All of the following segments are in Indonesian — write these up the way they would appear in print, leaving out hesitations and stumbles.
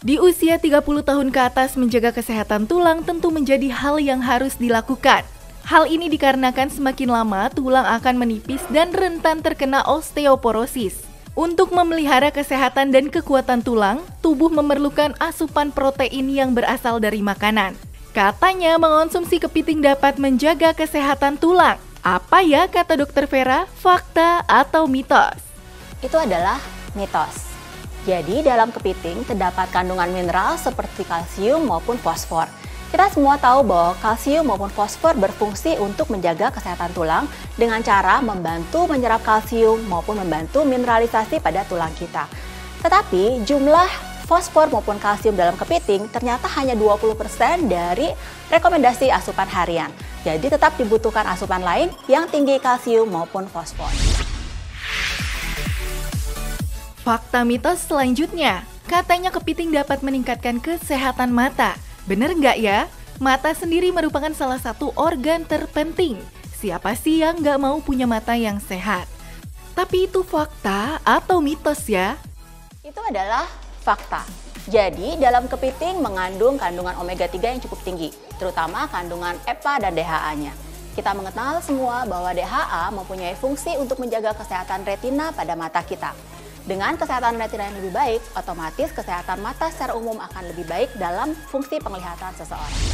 Di usia 30 tahun ke atas menjaga kesehatan tulang tentu menjadi hal yang harus dilakukan. Hal ini dikarenakan semakin lama tulang akan menipis dan rentan terkena osteoporosis. Untuk memelihara kesehatan dan kekuatan tulang, tubuh memerlukan asupan protein yang berasal dari makanan. Katanya mengonsumsi kepiting dapat menjaga kesehatan tulang. Apa ya kata Dokter Vera, fakta atau mitos? Itu adalah mitos. Jadi dalam kepiting terdapat kandungan mineral seperti kalsium maupun fosfor. Kita semua tahu bahwa kalsium maupun fosfor berfungsi untuk menjaga kesehatan tulang dengan cara membantu menyerap kalsium maupun membantu mineralisasi pada tulang kita. Tetapi jumlah fosfor maupun kalsium dalam kepiting ternyata hanya 20% dari rekomendasi asupan harian. Jadi tetap dibutuhkan asupan lain yang tinggi kalsium maupun fosfor. Fakta mitos selanjutnya, katanya kepiting dapat meningkatkan kesehatan mata. Bener nggak ya? Mata sendiri merupakan salah satu organ terpenting. Siapa sih yang nggak mau punya mata yang sehat? Tapi itu fakta atau mitos ya? Itu adalah fakta. Jadi dalam kepiting mengandung kandungan omega 3 yang cukup tinggi, terutama kandungan EPA dan DHA-nya. Kita mengenal semua bahwa DHA mempunyai fungsi untuk menjaga kesehatan retina pada mata kita. Dengan kesehatan retina yang lebih baik, otomatis kesehatan mata secara umum akan lebih baik dalam fungsi penglihatan seseorang.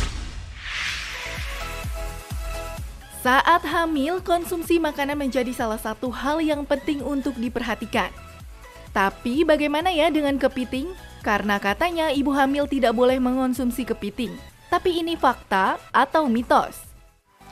Saat hamil, konsumsi makanan menjadi salah satu hal yang penting untuk diperhatikan. Tapi bagaimana ya dengan kepiting? Karena katanya ibu hamil tidak boleh mengonsumsi kepiting. Tapi ini fakta atau mitos?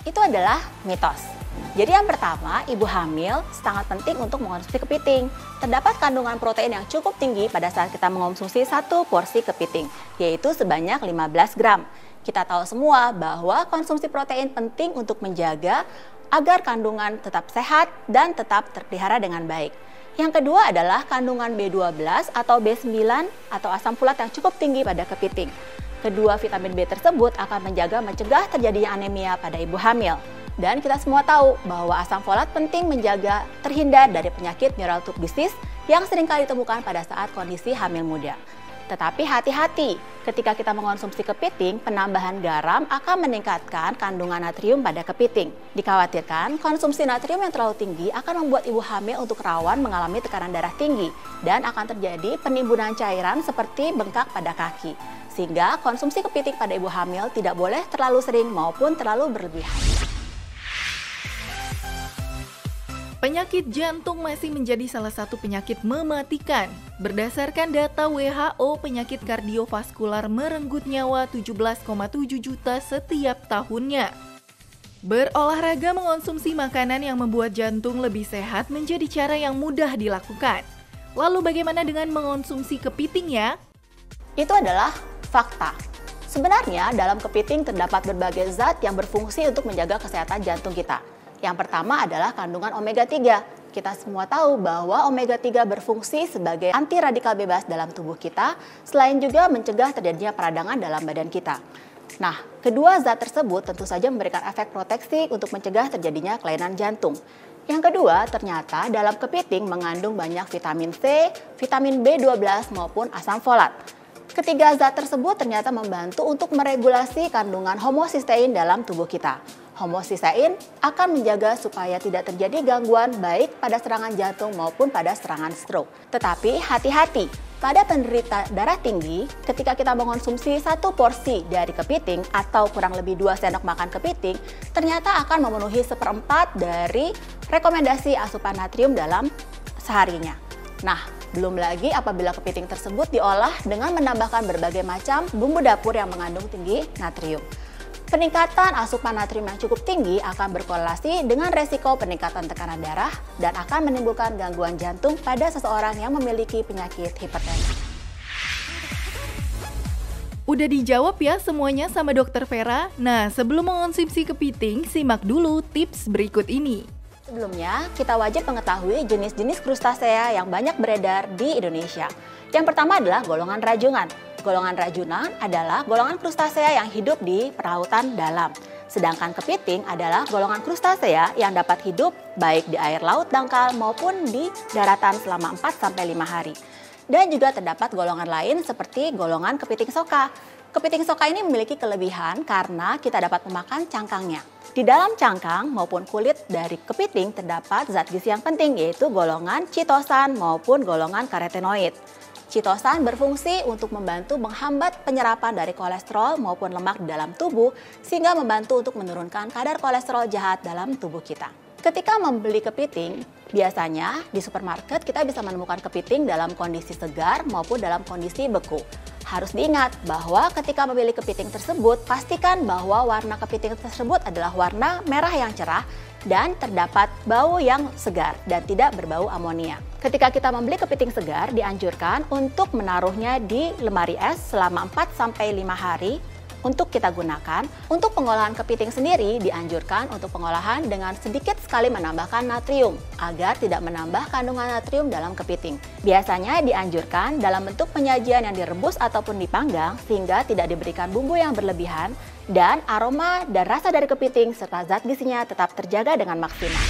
Itu adalah mitos. Jadi yang pertama, ibu hamil sangat penting untuk mengonsumsi kepiting. Terdapat kandungan protein yang cukup tinggi pada saat kita mengonsumsi satu porsi kepiting, yaitu sebanyak 15 gram. Kita tahu semua bahwa konsumsi protein penting untuk menjaga agar kandungan tetap sehat dan tetap terpelihara dengan baik. Yang kedua adalah kandungan B12 atau B9 atau asam folat yang cukup tinggi pada kepiting. Kedua vitamin B tersebut akan mencegah terjadinya anemia pada ibu hamil. Dan kita semua tahu bahwa asam folat penting menjaga terhindar dari penyakit neural tube disease yang seringkali ditemukan pada saat kondisi hamil muda. Tetapi hati-hati, ketika kita mengonsumsi kepiting, penambahan garam akan meningkatkan kandungan natrium pada kepiting. Dikhawatirkan, konsumsi natrium yang terlalu tinggi akan membuat ibu hamil untuk rawan mengalami tekanan darah tinggi dan akan terjadi penimbunan cairan seperti bengkak pada kaki. Sehingga konsumsi kepiting pada ibu hamil tidak boleh terlalu sering maupun terlalu berlebihan. Penyakit jantung masih menjadi salah satu penyakit mematikan. Berdasarkan data WHO, penyakit kardiovaskular merenggut nyawa 17,7 juta setiap tahunnya. Berolahraga mengonsumsi makanan yang membuat jantung lebih sehat menjadi cara yang mudah dilakukan. Lalu bagaimana dengan mengonsumsi kepiting ya? Itu adalah fakta. Sebenarnya dalam kepiting terdapat berbagai zat yang berfungsi untuk menjaga kesehatan jantung kita. Yang pertama adalah kandungan omega 3. Kita semua tahu bahwa omega 3 berfungsi sebagai anti radikal bebas dalam tubuh kita, selain juga mencegah terjadinya peradangan dalam badan kita. Nah, kedua zat tersebut tentu saja memberikan efek proteksi untuk mencegah terjadinya kelainan jantung. Yang kedua, ternyata dalam kepiting mengandung banyak vitamin C, vitamin B12 maupun asam folat. Ketiga zat tersebut ternyata membantu untuk meregulasi kandungan homocysteine dalam tubuh kita. Homocysteine akan menjaga supaya tidak terjadi gangguan baik pada serangan jantung maupun pada serangan stroke. Tetapi hati-hati, pada penderita darah tinggi, ketika kita mengonsumsi satu porsi dari kepiting atau kurang lebih 2 sendok makan kepiting, ternyata akan memenuhi 1/4 dari rekomendasi asupan natrium dalam seharinya. Nah, belum lagi apabila kepiting tersebut diolah dengan menambahkan berbagai macam bumbu dapur yang mengandung tinggi natrium. Peningkatan asupan natrium yang cukup tinggi akan berkorelasi dengan resiko peningkatan tekanan darah dan akan menimbulkan gangguan jantung pada seseorang yang memiliki penyakit hipertensi. Udah dijawab ya semuanya sama Dokter Vera? Nah, sebelum mengonsumsi kepiting, simak dulu tips berikut ini. Sebelumnya, kita wajib mengetahui jenis-jenis krustasea yang banyak beredar di Indonesia. Yang pertama adalah golongan rajungan. Golongan rajunan adalah golongan krustasea yang hidup di perautan dalam. Sedangkan kepiting adalah golongan krustasea yang dapat hidup baik di air laut dangkal maupun di daratan selama 4-5 hari. Dan juga terdapat golongan lain seperti golongan kepiting soka. Kepiting soka ini memiliki kelebihan karena kita dapat memakan cangkangnya. Di dalam cangkang maupun kulit dari kepiting terdapat zat gizi yang penting, yaitu golongan chitosan maupun golongan karotenoid. Chitosan berfungsi untuk membantu menghambat penyerapan dari kolesterol maupun lemak di dalam tubuh, sehingga membantu untuk menurunkan kadar kolesterol jahat dalam tubuh kita. Ketika membeli kepiting, biasanya di supermarket kita bisa menemukan kepiting dalam kondisi segar maupun dalam kondisi beku. Harus diingat bahwa ketika memilih kepiting tersebut, pastikan bahwa warna kepiting tersebut adalah warna merah yang cerah dan terdapat bau yang segar dan tidak berbau amonia. Ketika kita membeli kepiting segar, dianjurkan untuk menaruhnya di lemari es selama 4-5 hari untuk kita gunakan. Untuk pengolahan kepiting sendiri dianjurkan untuk pengolahan dengan sedikit sekali menambahkan natrium agar tidak menambah kandungan natrium dalam kepiting. Biasanya dianjurkan dalam bentuk penyajian yang direbus ataupun dipanggang sehingga tidak diberikan bumbu yang berlebihan dan aroma dan rasa dari kepiting serta zat gizinya tetap terjaga dengan maksimal.